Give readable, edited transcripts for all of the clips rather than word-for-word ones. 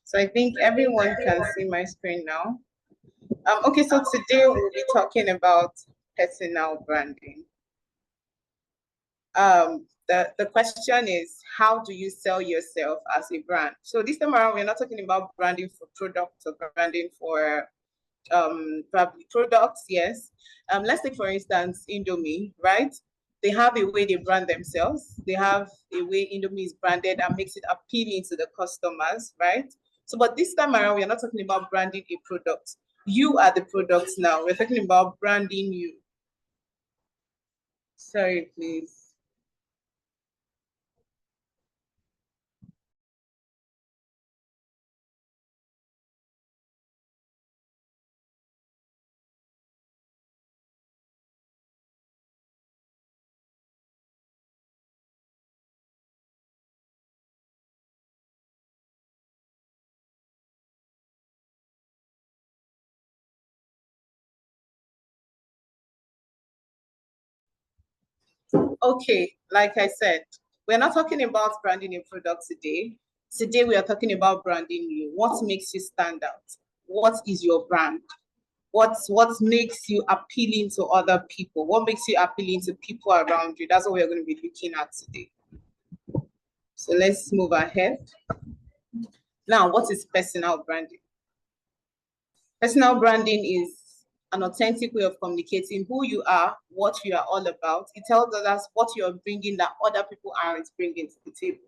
So I think everyone can see my screen now. Okay, so today we'll be talking about personal branding. The question is, how do you sell yourself as a brand? So this time around, we're not talking about branding for products or branding for products, yes. Let's take, for instance, Indomie, right? They have a way they brand themselves. They have a way Indomie is branded and makes it appealing to the customers, right? So, but this time around, we're not talking about branding a product. You are the product now. We're talking about branding you. Sorry, please. Okay, like I said, we're not talking about branding a product today. Today, we are talking about branding you. What makes you stand out? What is your brand? What makes you appealing to other people? What makes you appealing to people around you? That's what we're going to be looking at today. So let's move ahead. Now, what is personal branding? Personal branding is an authentic way of communicating who you are, what you are all about. It tells us what you're bringing that other people aren't bringing to the table.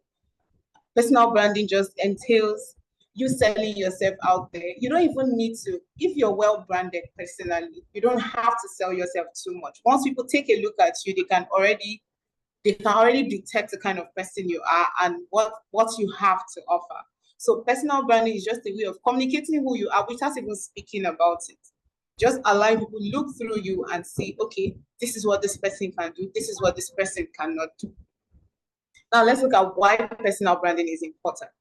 Personal branding just entails you selling yourself out there. You don't even need to, if you're well branded personally, you don't have to sell yourself too much. Once people take a look at you, they can already detect the kind of person you are and what you have to offer. So personal branding is just a way of communicating who you are without even speaking about it. Just allow people look through you and see, okay, this is what this person can do. This is what this person cannot do. Now let's look at why personal branding is important.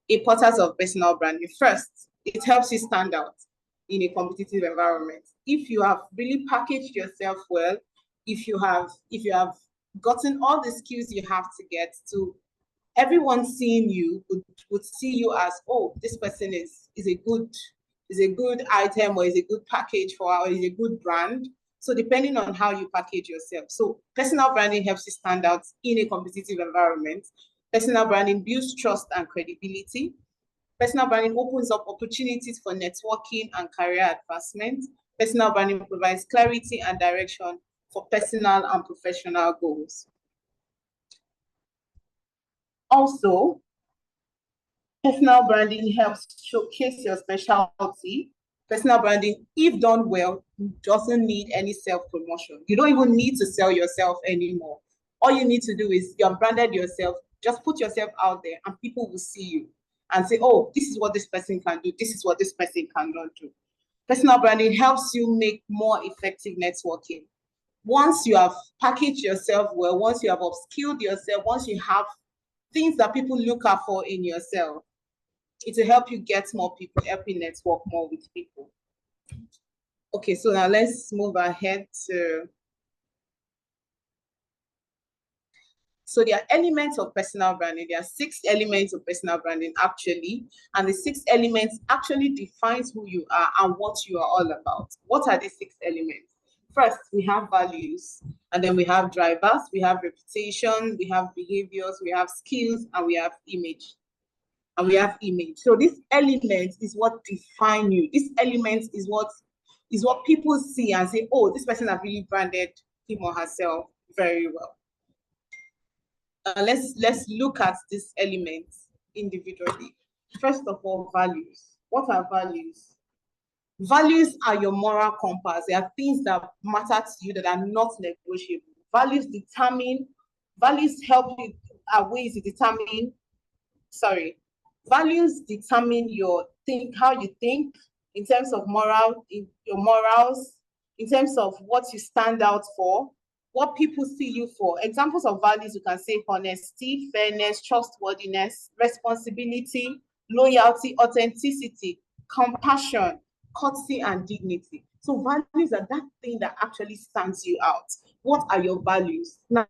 Importance of personal branding. First, it helps you stand out in a competitive environment. If you have really packaged yourself well, if you have gotten all the skills you have to get to, everyone seeing you would see you as, oh, this person is a good item, or is a good package for, or is a good brand. So depending on how you package yourself. So personal branding helps you stand out in a competitive environment. Personal branding builds trust and credibility. Personal branding opens up opportunities for networking and career advancement. Personal branding provides clarity and direction for personal and professional goals. Also, personal branding helps showcase your specialty. Personal branding, if done well, doesn't need any self-promotion. You don't even need to sell yourself anymore. All you need to do is you have branded yourself, just put yourself out there and people will see you and say, oh, this is what this person can do. This is what this person cannot do. Personal branding helps you make more effective networking. Once you have packaged yourself well, once you have upskilled yourself, once you have things that people look out for in yourself, it will help you get more people, help you network more with people. Okay, so now let's move ahead to, so there are elements of personal branding. There are 6 elements of personal branding actually, and the 6 elements actually defines who you are and what you are all about. What are these 6 elements? First, we have values, and then we have drivers, we have reputation, we have behaviors, we have skills, and we have image. So this element is what define you. This element is what people see and say, oh, this person has really branded him or herself very well. Let's look at these elements individually. First of all, values. What are values? Values are your moral compass. They are things that matter to you that are not negotiable. Values help you, are ways to determine, values determine how you think in terms of your morals, in terms of what you stand out for, what people see you for. Examples of values, you can say honesty, fairness, trustworthiness, responsibility, loyalty, authenticity, compassion, courtesy, and dignity. So values are that thing that actually stands you out. What are your values? Now,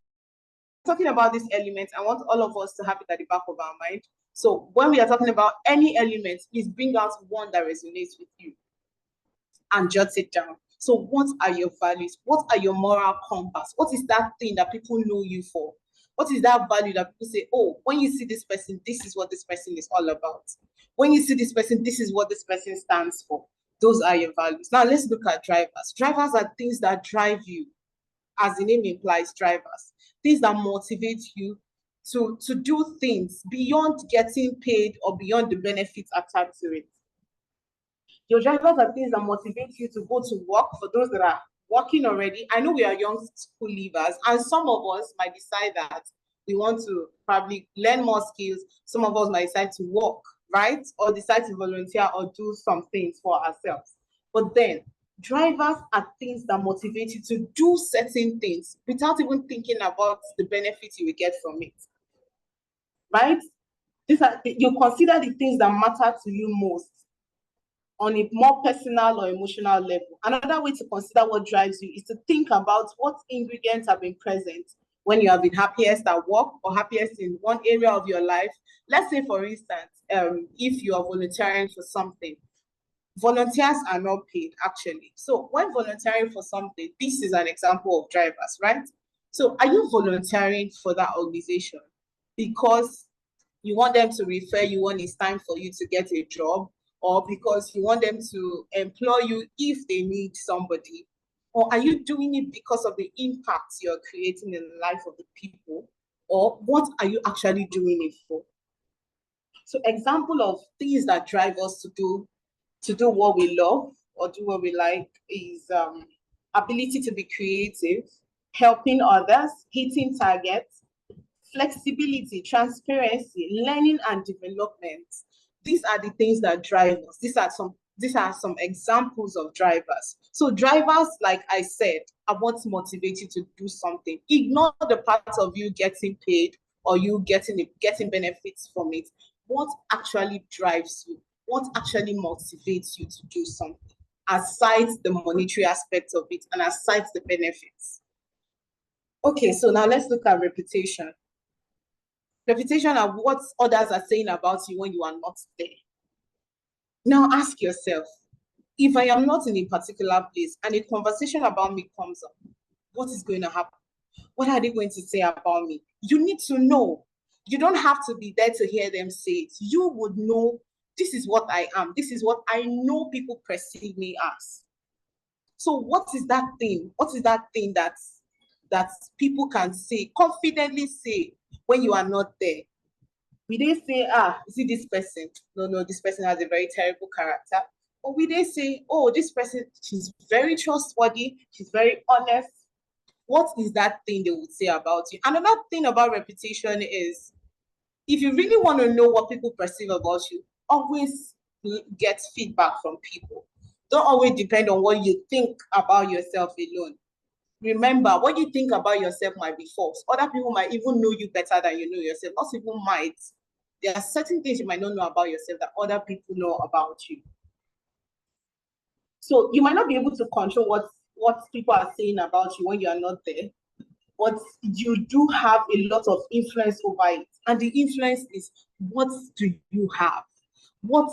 talking about these elements, I want all of us to have it at the back of our mind. So when we are talking about any element, please bring out one that resonates with you and jot it down. So what are your values? What are your moral compass? What is that thing that people know you for? What is that value that people say, oh, when you see this person, this is what this person is all about. When you see this person, this is what this person stands for. Those are your values. Now let's look at drivers. Drivers are things that drive you, as the name implies, drivers. Things that motivate you to do things beyond getting paid or beyond the benefits attached to it. Your drivers are things that motivate you to go to work. For those that are working already, I know we are young school leavers, and some of us might decide that we want to probably learn more skills. Some of us might decide to work, right? Or decide to volunteer or do some things for ourselves. But then, drivers are things that motivate you to do certain things without even thinking about the benefits you will get from it, right? These are, you consider the things that matter to you most on a more personal or emotional level. Another way to consider what drives you is to think about what ingredients have been present when you have been happiest at work or happiest in one area of your life. Let's say, for instance, if you are volunteering for something, volunteers are not paid actually. So when volunteering for something, this is an example of drivers, right? So are you volunteering for that organization because you want them to refer you when it's time for you to get a job, or because you want them to employ you if they need somebody? Or are you doing it because of the impact you're creating in the life of the people? Or what are you actually doing it for? So example of things that drive us to do what we love or do what we like is ability to be creative, helping others, hitting targets, flexibility, transparency, learning and development. These are the things that drive us. These are some examples of drivers. So drivers, like I said, are what motivate you to do something. Ignore the part of you getting paid or you getting benefits from it. What actually drives you? What actually motivates you to do something, aside the monetary aspect of it and aside the benefits? Okay, so now let's look at reputation. Reputation are what others are saying about you when you are not there. Now ask yourself, if I am not in a particular place and a conversation about me comes up, what is going to happen? What are they going to say about me? You need to know. You don't have to be there to hear them say it. You would know, this is what I am. This is what I know people perceive me as. So what is that thing? What is that thing that people can say, confidently say, when you are not there? We they say, see this person? No, this person has a very terrible character. Or we they say, oh, this person, she's very trustworthy, she's very honest. What is that thing they would say about you? Another thing about reputation is, if you really want to know what people perceive about you, always get feedback from people. Don't always depend on what you think about yourself alone. Remember, what you think about yourself might be false. Other people might even know you better than you know yourself. Not people might. There are certain things you might not know about yourself that other people know about you. So you might not be able to control what people are saying about you when you are not there, but you do have a lot of influence over it. And the influence is, what do you have? What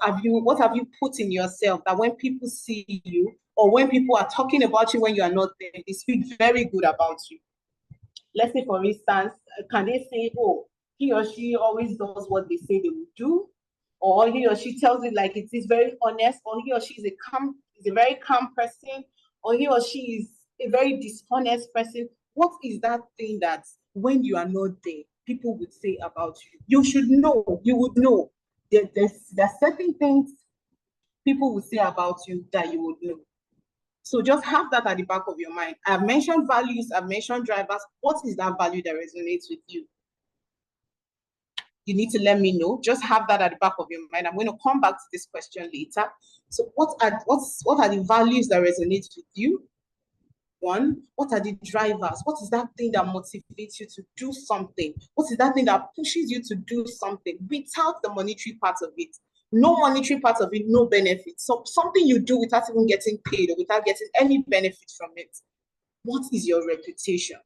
have you put in yourself that when people see you or when people are talking about you when you are not there, they speak very good about you? Let's say, for instance, can they say, oh, he or she always does what they say they will do, or he or she tells it like it is, very honest, or he or she is a very calm person, or he or she is a very dishonest person? What is that thing that when you are not there, people would say about you? You should know, you would know. There's certain things people will say about you that you would know. So just have that at the back of your mind. I've mentioned values, I've mentioned drivers. What is that value that resonates with you? You need to let me know. Just have that at the back of your mind. I'm going to come back to this question later. So what are the values that resonate with you? One, what are the drivers? What is that thing that motivates you to do something? What is that thing that pushes you to do something without the monetary part of it? No monetary part of it, no benefit. So something you do without even getting paid or without getting any benefit from it. What is your reputation?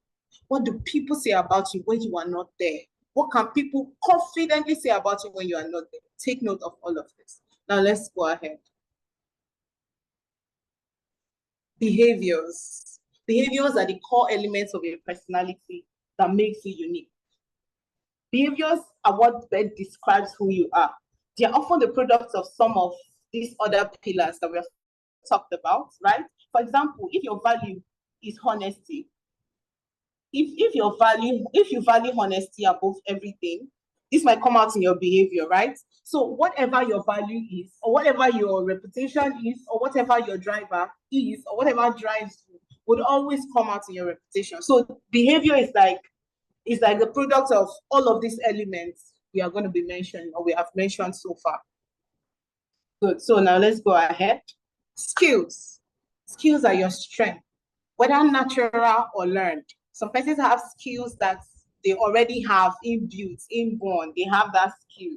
What do people say about you when you are not there? What can people confidently say about you when you are not there? Take note of all of this. Now let's go ahead. Behaviors. Behaviors are the core elements of your personality that makes you unique. Behaviors are what best describes who you are. They are often the products of some of these other pillars that we have talked about, right? For example, if your value is honesty, if you value honesty above everything, this might come out in your behavior, right? So whatever your value is, or whatever your reputation is, or whatever your driver is, or whatever drives you, would always come out in your reputation. So behavior is like the product of all of these elements we are going to be mentioning, or we have mentioned so far. Good. So now let's go ahead. Skills. Skills are your strength, whether natural or learned. Some persons have skills that they already have inbuilt, inborn. They have that skill.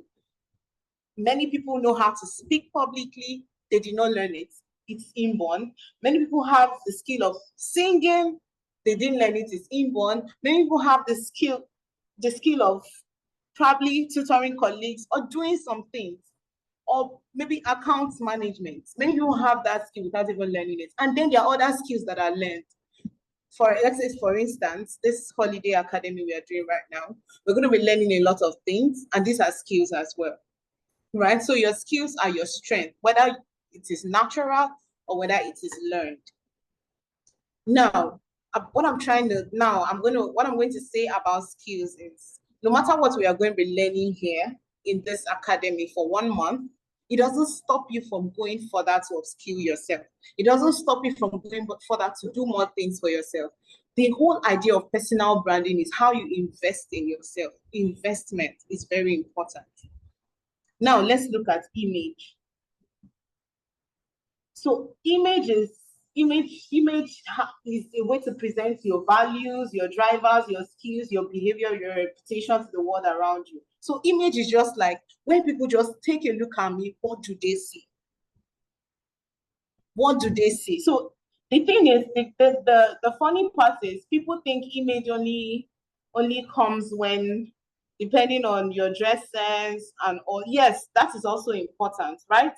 Many people know how to speak publicly. They did not learn it. It's inborn. Many people have the skill of singing. They didn't learn it. It's inborn. Many people have the skill of probably tutoring colleagues or doing some things, or maybe accounts management. Many people have that skill without even learning it. And then there are other skills that are learned. Let's say, for instance, this holiday academy we are doing right now, we're going to be learning a lot of things, and these are skills as well, right? So your skills are your strength, whether it is natural or whether it is learned. Now, what I'm going to say about skills is, no matter what we are going to be learning here in this academy for 1 month, it doesn't stop you from going further to upskill yourself. It doesn't stop you from going further to do more things for yourself. The whole idea of personal branding is how you invest in yourself. Investment is very important. Now, let's look at image. So image is a way to present your values, your drivers, your skills, your behavior, your reputation to the world around you. So image is just like when people just take a look at me, what do they see? What do they see? So the thing is, the funny part is people think image only comes when, depending on your dress sense and all. Yes, that is also important, right?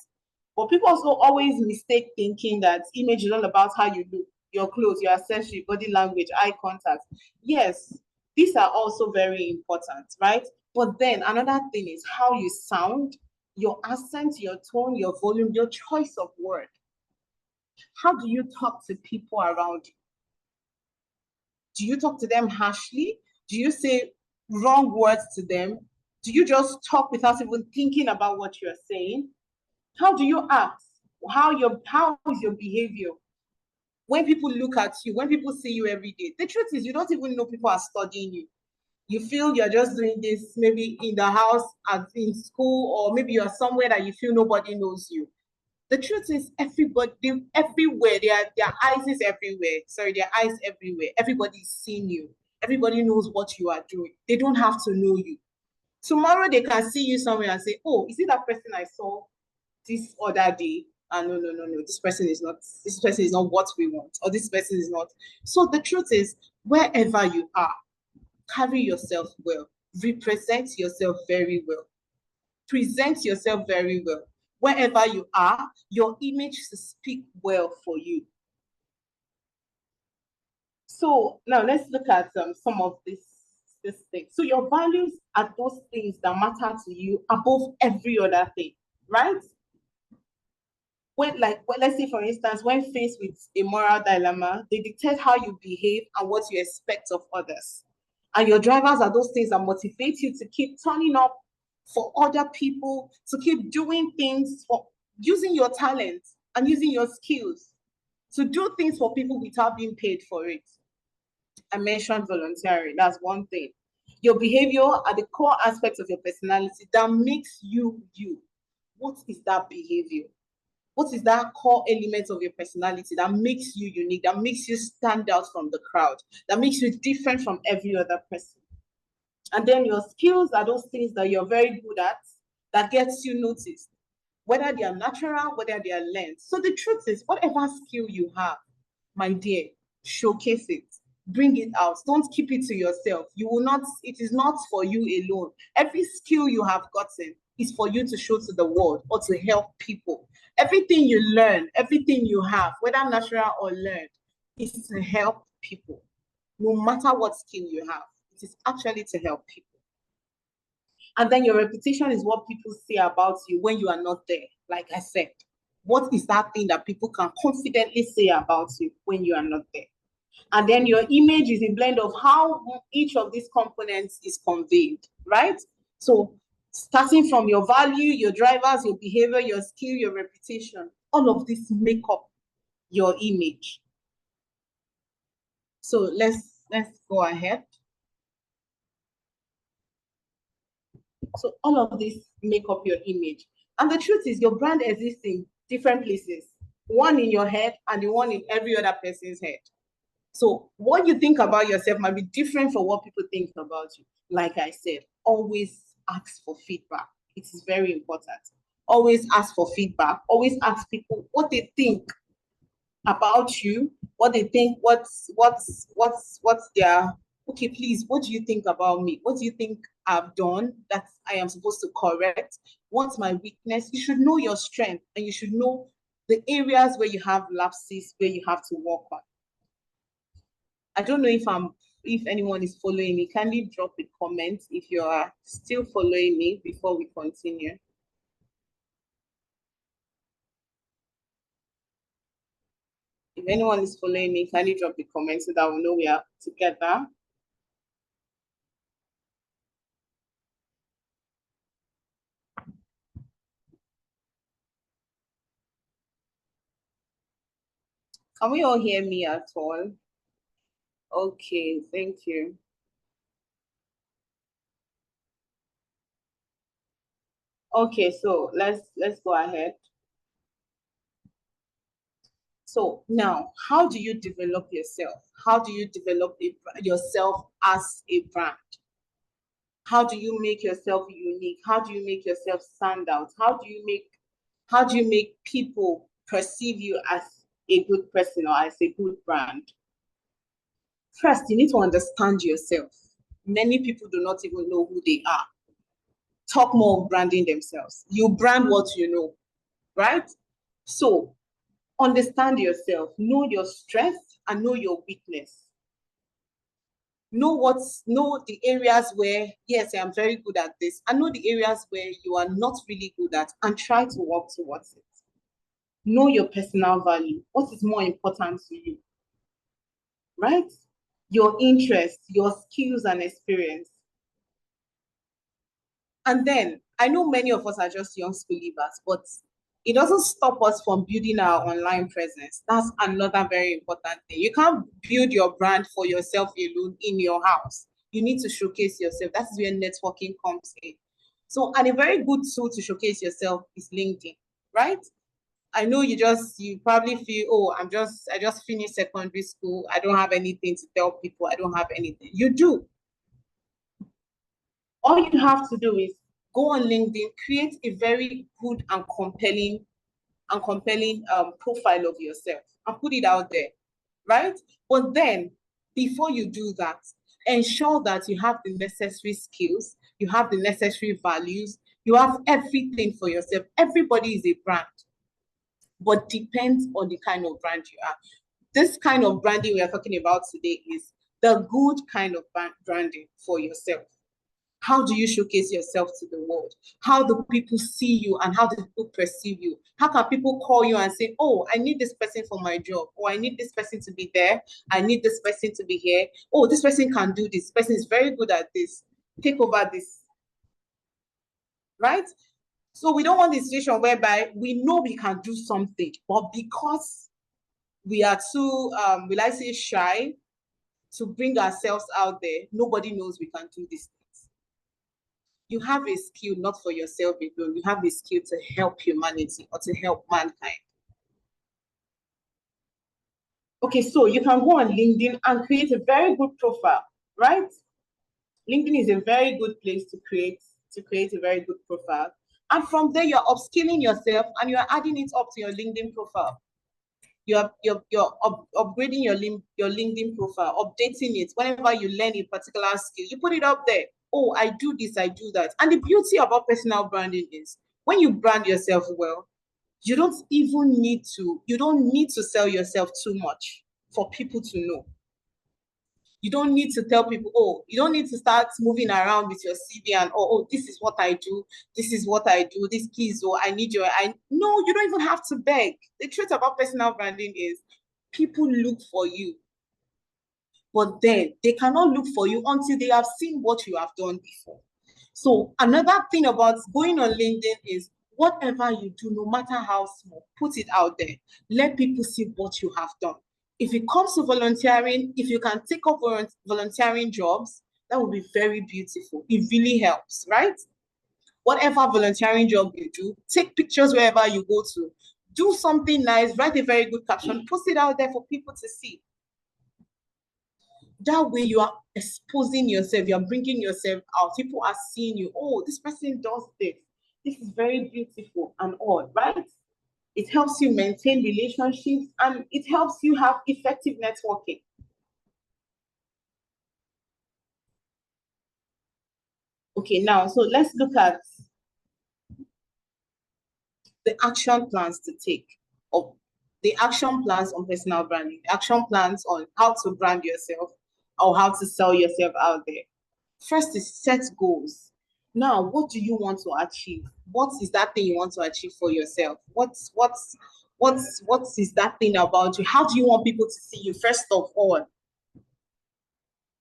But people also always mistake thinking that image is all about how you look, your clothes, your accessory, body language, eye contact. Yes, these are also very important, right? But then another thing is how you sound, your accent, your tone, your volume, your choice of word. How do you talk to people around you? Do you talk to them harshly? Do you say wrong words to them? Do you just talk without even thinking about what you're saying? How do you act? How is your behavior? When people look at you, when people see you every day, the truth is you don't even know people are studying you. You feel you're just doing this maybe in the house, in school, or maybe you're somewhere that you feel nobody knows you. The truth is everybody, everywhere, their eyes is everywhere. Sorry, their eyes everywhere. Everybody's seeing you. Everybody knows what you are doing. They don't have to know you. Tomorrow they can see you somewhere and say, oh, is it that person I saw this other day? No, this person is not what we want, or this person is not. So the truth is, wherever you are, carry yourself well, represent yourself very well, present yourself very well. Wherever you are, your image should speak well for you. So now let's look at some of this things. So your values are those things that matter to you above every other thing, right? Let's say, for instance, when faced with a moral dilemma, they dictate how you behave and what you expect of others. And your drivers are those things that motivate you to keep turning up for other people, to keep doing things, for using your talents and using your skills to do things for people without being paid for it. I mentioned volunteering. That's one thing. Your behavior are the core aspects of your personality that makes you you. What is that behavior? What is that core element of your personality that makes you unique, that makes you stand out from the crowd, that makes you different from every other person? And then your skills are those things that you're very good at, that gets you noticed, whether they are natural, whether they are learned. So the truth is, whatever skill you have, my dear, showcase it. Bring it out. Don't keep it to yourself. You will not, it is not for you alone. Every skill you have gotten is for you to show to the world or to help people. Everything you learn, everything you have, whether natural or learned, is to help people. No matter what skill you have, it is actually to help people. And then your reputation is what people say about you when you are not there. Like I said, what is that thing that people can confidently say about you when you are not there? And then your image is a blend of how each of these components is conveyed, right? So starting from your value, your drivers, your behavior, your skill, your reputation, all of this make up your image. So let's go ahead. So all of this make up your image. And the truth is your brand exists in different places, one in your head and the one in every other person's head. So what you think about yourself might be different from what people think about you. Like I said, always ask for feedback. It is very important. Always ask for feedback. Always ask people what they think about you, what they think, what's their, okay, please, what do you think about me? What do you think I've done that I am supposed to correct? What's my weakness? You should know your strength and you should know the areas where you have lapses, where you have to work on. I don't know if anyone is following me. Kindly drop a comment if you are still following me before we continue. If anyone is following me, kindly drop a comment so that we know we are together. Can we all hear me at all? Okay, thank you. Okay, so let's go ahead. So now, how do you develop yourself? How do you develop yourself as a brand? How do you make yourself unique? How do you make yourself stand out? How do you make people perceive you as a good person or as a good brand? First, you need to understand yourself. Many people do not even know who they are. Talk more of branding themselves. You brand what you know, right? So understand yourself, know your strength and know your weakness. Know the areas where, yes, I'm very good at this, and know the areas where you are not really good at and try to work towards it. Know your personal value. What is more important to you, right? Your interests, your skills and experience. And then I know many of us are just young school leavers, but it doesn't stop us from building our online presence. That's another very important thing. You can't build your brand for yourself alone in your house. You need to showcase yourself. That's where networking comes in. So, and a very good tool to showcase yourself is LinkedIn, right? I know you probably feel, oh, I just finished secondary school. I don't have anything to tell people. I don't have anything. You do. All you have to do is go on LinkedIn, create a very good and compelling profile of yourself and put it out there, right? But then, before you do that, ensure that you have the necessary skills, you have the necessary values, you have everything for yourself. Everybody is a brand, but depends on the kind of brand you are. This kind of branding we are talking about today is the good kind of branding for yourself. How do you showcase yourself to the world? How do people see you and how do people perceive you? How can people call you and say, oh, I need this person for my job, or I need this person to be there, I need this person to be here, oh, this person can do this, person is very good at this, take over this, right? So we don't want the situation whereby we know we can do something, but because we are too, will I say, shy to bring ourselves out there, nobody knows we can do this. You have a skill not for yourself alone. You have a skill to help humanity or to help mankind. Okay, so you can go on LinkedIn and create a very good profile, right? LinkedIn is a very good place to create a very good profile. And from there, you're upskilling yourself and you're adding it up to your LinkedIn profile. upgrading your LinkedIn profile, updating it. Whenever you learn a particular skill, you put it up there. Oh, I do this, I do that. And the beauty about personal branding is when you brand yourself well, you don't need to sell yourself too much for people to know. You don't need to tell people, oh, you don't need to start moving around with your CV and, oh, this is what I do. This is what I do. This please, oh, I need your, no, you don't even have to beg. The truth about personal branding is people look for you, but then they cannot look for you until they have seen what you have done before. So another thing about going on LinkedIn is whatever you do, no matter how small, put it out there. Let people see what you have done. If it comes to volunteering, if you can take up volunteering jobs, that would be very beautiful. It really helps, right? Whatever volunteering job you do, take pictures wherever you go to. Do something nice, write a very good caption, post it out there for people to see. That way you are exposing yourself, you're bringing yourself out. People are seeing you. Oh, this person does this. This is very beautiful and all, right? It helps you maintain relationships and it helps you have effective networking. Okay, now, so let's look at the action plans to take, or the action plans on personal branding, the action plans on how to brand yourself or how to sell yourself out there. First is set goals. Now, what do you want to achieve? What is that thing you want to achieve for yourself? What is that thing about you? How do you want people to see you, first of all?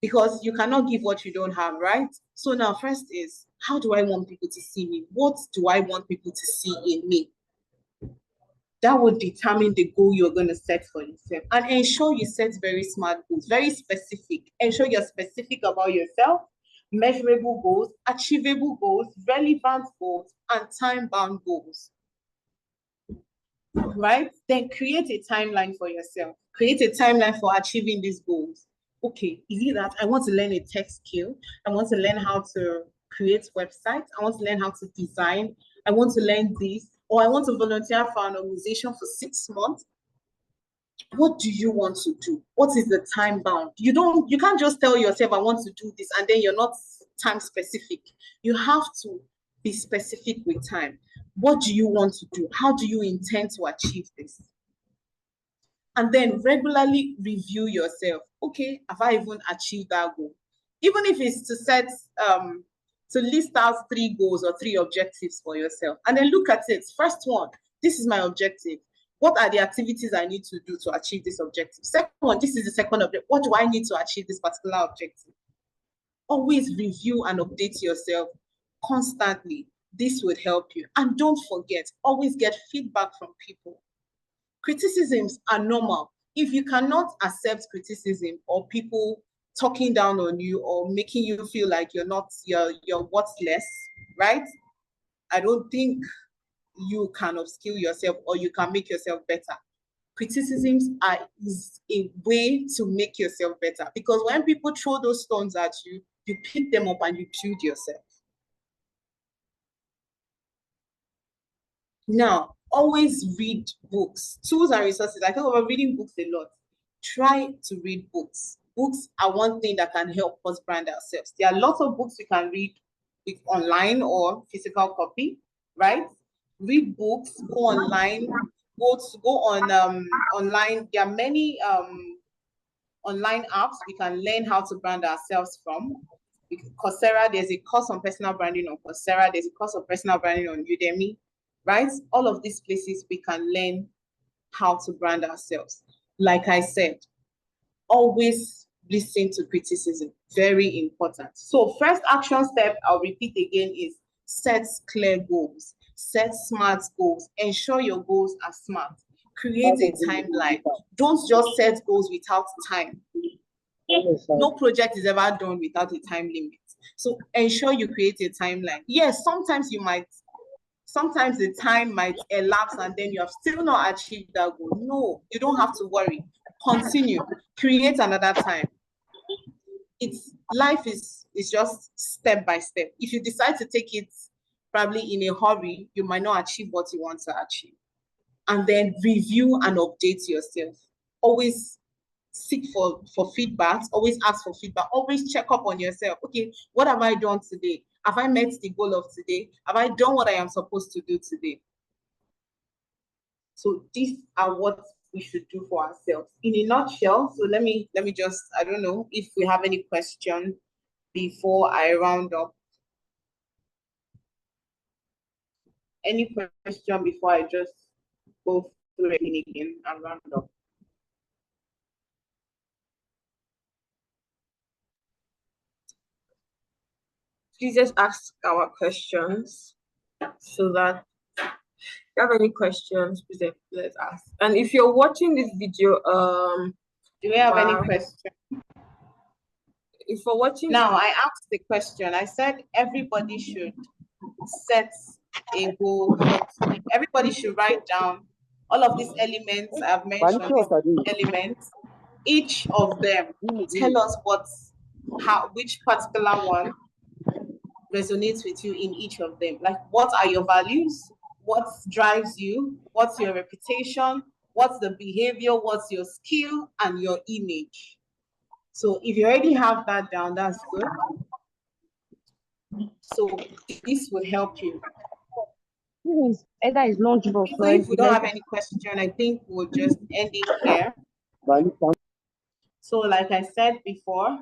Because you cannot give what you don't have, right? So now, first is, how do I want people to see me? What do I want people to see in me? That would determine the goal you're going to set for yourself. And ensure you set very smart goals, very specific. Ensure you're specific about yourself, measurable goals, achievable goals, relevant goals, and time-bound goals. Right? Then create a timeline for yourself. Create a timeline for achieving these goals. Okay, is it that I want to learn a tech skill? I want to learn how to create websites. I want to learn how to design. I want to learn this. Or I want to volunteer for an organization for 6 months. What do you want to do? What is the time bound? You can't just tell yourself, I want to do this, and then you're not time specific. You have to be specific with time. What do you want to do? How do you intend to achieve this? And then regularly review yourself. Okay, have I even achieved that goal? Even if it's to set, to list out 3 goals or 3 objectives for yourself, and then look at it. First one, this is my objective. What are the activities I need to do to achieve this objective? Second one, this is the second objective. What do I need to achieve this particular objective? Always review and update yourself constantly. This would help you. And don't forget, always get feedback from people. Criticisms are normal. If you cannot accept criticism or people talking down on you or making you feel like you're worthless, right? I don't think you can upskill yourself or you can make yourself better. Criticisms is a way to make yourself better, because when people throw those stones at you, you pick them up and you build yourself. Now, always read books, tools and resources. I talk about reading books a lot. Try to read books. Books are one thing that can help us brand ourselves. There are lots of books you can read with online or physical copy, right? Read books, go online, go on online. There are many online apps we can learn how to brand ourselves from. Coursera, there's a course on personal branding on Coursera, there's a course on personal branding on Udemy, right? All of these places we can learn how to brand ourselves. Like I said, always listen to criticism, very important. So first action step, I'll repeat again, is set clear goals, set smart goals, ensure your goals are smart, create a timeline. Don't just set goals without time. No project is ever done without a time limit. So ensure you create a timeline. Yes, sometimes the time might elapse and then you have still not achieved that goal. No, you don't have to worry. Continue, create another time. Life is just step by step. If you decide to take it probably in a hurry, you might not achieve what you want to achieve. and then review and update yourself. Always seek for feedback, always ask for feedback, always check up on yourself. Okay, what have I done today? Have I met the goal of today? Have I done what I am supposed to do today? So these are what we should do for ourselves in a nutshell. So let me just, I don't know if we have any question before I round up. Any question before I just go through it again and round up? Please just ask our questions so that if you have any questions, please let's ask. And if you're watching this video, do we have any questions? If you're watching now, I asked the question. I said everybody should set a goal. Everybody should write down all of these elements I've mentioned. Elements, each of them, tell us which particular one resonates with you in each of them. Like, what are your values? What drives you? What's your reputation? What's the behavior? What's your skill and your image? So if you already have that down, that's good. So this will help you. Either is lunchbox. So if we don't have any question, I think we'll just end it here. So like I said before,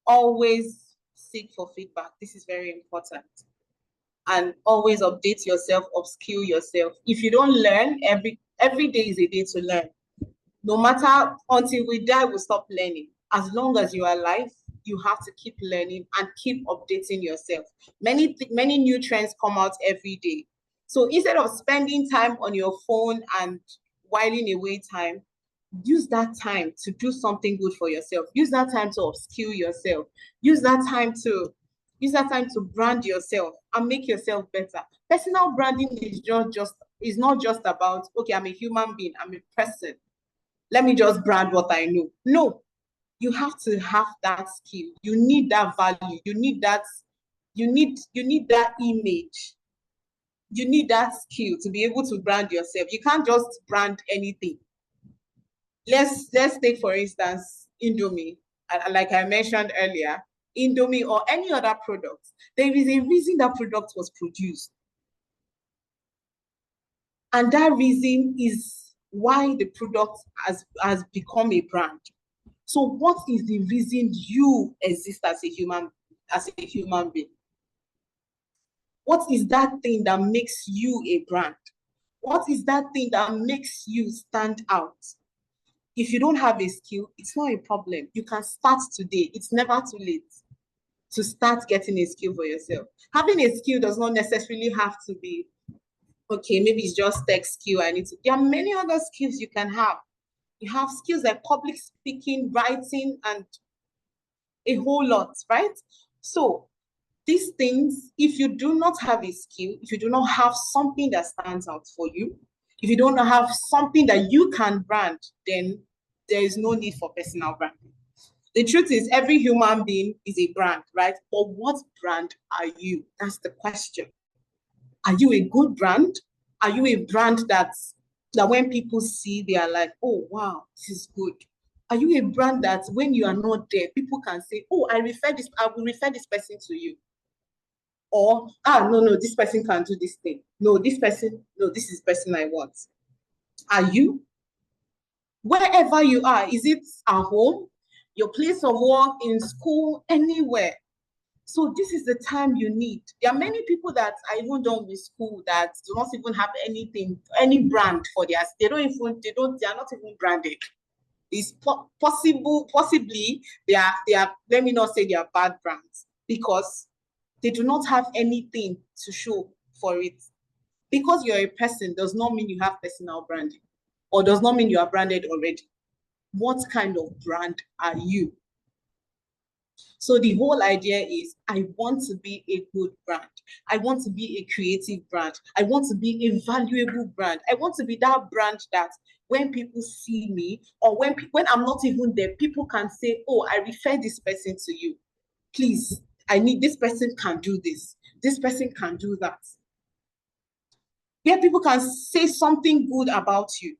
always seek for feedback. This is very important. And always update yourself, upskill yourself. If you don't learn, every day is a day to learn. No matter, until we die, we'll stop learning. As long as you are alive, you have to keep learning and keep updating yourself. Many new trends come out every day. So instead of spending time on your phone and whiling away time, use that time to do something good for yourself. Use that time to upskill yourself. Use that time to brand yourself and make yourself better. Personal branding is not just about, okay, I'm a human being, I'm a person. Let me just brand what I know. No, you have to have that skill. You need that value. You need that image. You need that skill to be able to brand yourself. You can't just brand anything. Let's take, for instance, Indomie. Like I mentioned earlier, Indomie or any other product. There is a reason that product was produced. And that reason is why the product has become a brand. So what is the reason you exist as a human being? What is that thing that makes you a brand? What is that thing that makes you stand out? If you don't have a skill, it's not a problem. You can start today. It's never too late to start getting a skill for yourself. Having a skill does not necessarily have to be, okay, maybe it's just tech skill. There are many other skills you can have. You have skills like public speaking, writing, and a whole lot, right? So these things, if you do not have a skill, if you do not have something that stands out for you, if you don't have something that you can brand, then there is no need for personal branding. The truth is, every human being is a brand, right? But what brand are you? That's the question. Are you a good brand? Are you a brand that when people see, they are like, oh, wow, this is good? Are you a brand that when you are not there, people can say, oh, I will refer this person to you? Or, no, this person can do this thing. No, this is the person I want. Are you? Wherever you are, is it at home, your place of work, in school, anywhere? So this is the time you need. There are many people that are even done with school that do not even have any brand for theirs. They are not even branded. It's possibly they are, let me not say they are bad brands, because they do not have anything to show for it. Because you're a person does not mean you have personal branding, or does not mean you are branded already. What kind of brand are you? So the whole idea is, I want to be a good brand. I want to be a creative brand. I want to be a valuable brand. I want to be that brand that when people see me, or when I'm not even there, people can say, oh, I refer this person to you. Please, this person can do this. This person can do that. where people can say something good about you.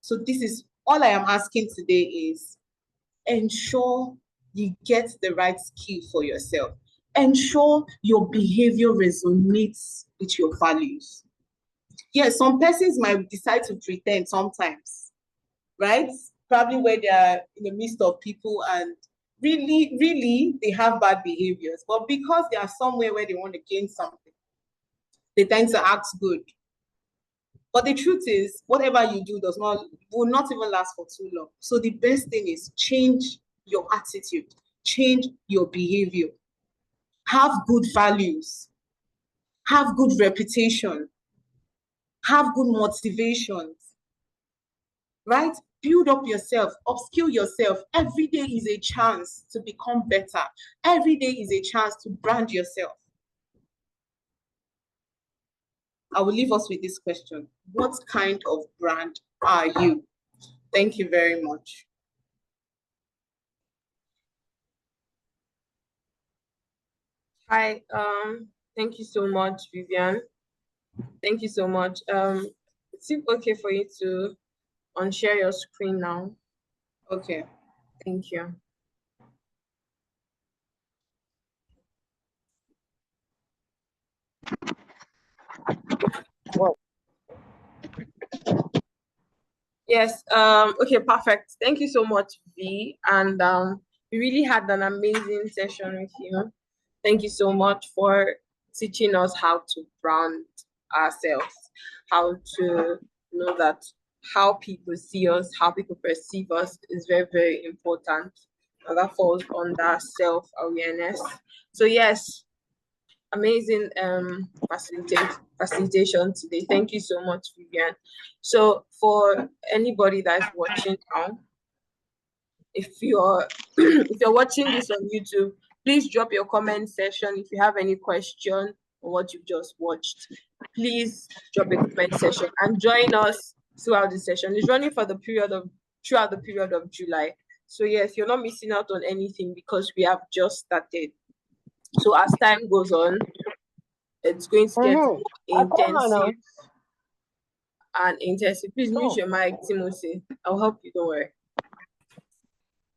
So this is all I am asking today is ensure you get the right skill for yourself. Ensure your behavior resonates with your values. Yes, some persons might decide to pretend sometimes, right? Probably where they are in the midst of people and really they have bad behaviors, but because they are somewhere where they want to gain something, they tend to act good. But the truth is, whatever you do will not even last for too long. So the best thing is change your attitude, change your behavior, have good values, have good reputation, have good motivations, right? Build up yourself, upskill yourself. Every day is a chance to become better. Every day is a chance to brand yourself. I will leave us with this question. What kind of brand are you? Thank you very much. Hi, thank you so much, Vivian. Thank you so much. Is it okay for you to unshare your screen now? Okay. Thank you. Wow. Yes, okay, perfect. Thank you so much, V. And we really had an amazing session with you. Thank you so much for teaching us how to brand ourselves, how to know that how people see us, how people perceive us is very, very important. And that falls under self-awareness. So yes, amazing facilitation today. Thank you so much, Vivian. So for anybody that's watching now, if you're if you're watching this on YouTube, please drop your comment section if you have any question on what you've just watched. Please drop a comment section and join us throughout the session. It's running for throughout the period of July. So yes, you're not missing out on anything because we have just started. So as time goes on, it's going to get more intensive and intensive. Please mute your mic, Timothy. I'll help you, don't worry.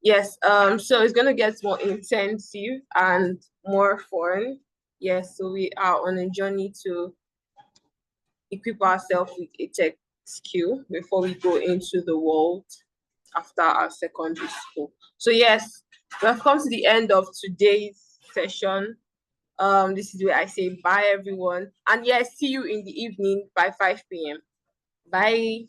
Yes, so it's gonna get more intensive and more fun. Yes, so we are on a journey to equip ourselves with a tech skill before we go into the world after our secondary school. So yes, we have come to the end of today's session. This is where I say bye everyone, and yes, see you in the evening by 5 p.m. Bye.